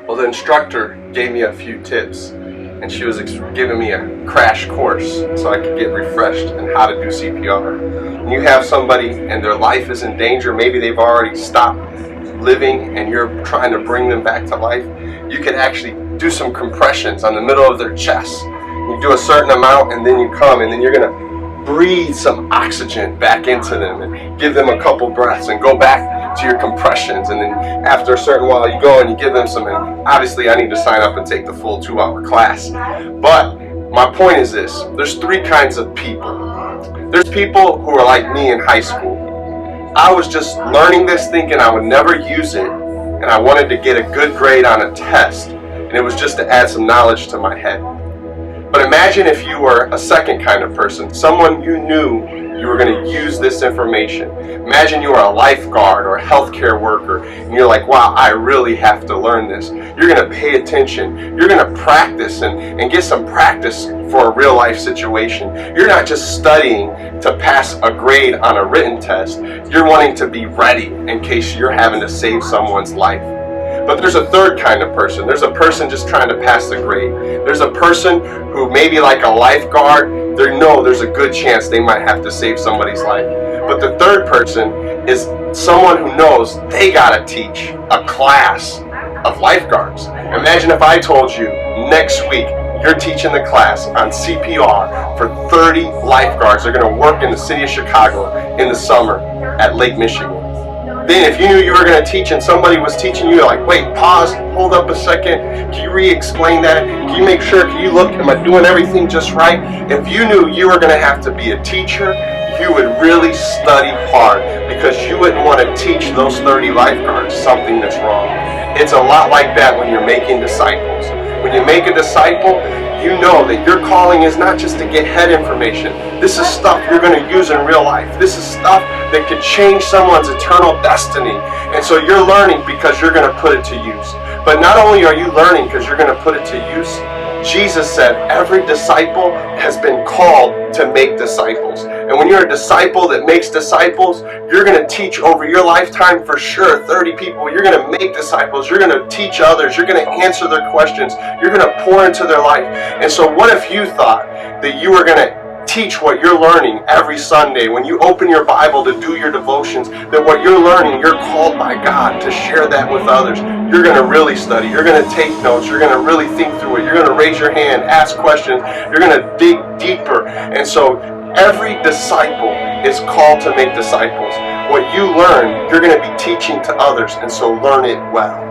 Well, the instructor gave me a few tips, and she was giving me a crash course so I could get refreshed on how to do CPR. When you have somebody and their life is in danger, maybe they've already stopped living and you're trying to bring them back to life, you can actually do some compressions on the middle of their chest. You do a certain amount and then you come and then you're going to breathe some oxygen back into them and give them a couple breaths and go back to your compressions, and then after a certain while you go and you give them some, and obviously I need to sign up and take the full 2-hour class. But my point is this: there's 3 kinds of people. There's people who are like me in high school. I was just learning this thinking I would never use it, and I wanted to get a good grade on a test, and it was just to add some knowledge to my head. But imagine if you were a second kind of person, someone you knew you were going to use this information. Imagine you are a lifeguard or a healthcare worker, and you're like, wow, I really have to learn this. You're going to pay attention. You're going to practice and get some practice for a real life situation. You're not just studying to pass a grade on a written test. You're wanting to be ready in case you're having to save someone's life. But there's a third kind of person. There's a person just trying to pass the grade. There's a person who maybe like a lifeguard, there's a good chance they might have to save somebody's life. But the third person is someone who knows they gotta teach a class of lifeguards. Imagine if I told you next week you're teaching the class on CPR for 30 lifeguards. They're gonna work in the city of Chicago in the summer at Lake Michigan. Then if you knew you were going to teach and somebody was teaching you, like, wait, pause, hold up a second, can you re-explain that? Can you make sure, can you look, am I doing everything just right? If you knew you were going to have to be a teacher, you would really study hard, because you wouldn't want to teach those 30 lifeguards something that's wrong. It's a lot like that when you're making disciples. When you make a disciple, you know that your calling is not just to get head information. This is stuff you're going to use in real life. This is stuff that could change someone's eternal destiny. And so you're learning because you're going to put it to use. But not only are you learning because you're going to put it to use, Jesus said every disciple has been called to make disciples. And when you're a disciple that makes disciples, you're going to teach over your lifetime for sure 30 people. You're going to make disciples. You're going to teach others. You're going to answer their questions. You're going to pour into their life. And so what if you thought that you were going to teach what you're learning every Sunday, when you open your Bible to do your devotions, that what you're learning, you're called by God to share that with others. You're going to really study. You're going to take notes. You're going to really think through it. You're going to raise your hand, ask questions. You're going to dig deeper. And so every disciple is called to make disciples. What you learn, you're going to be teaching to others, and so learn it well.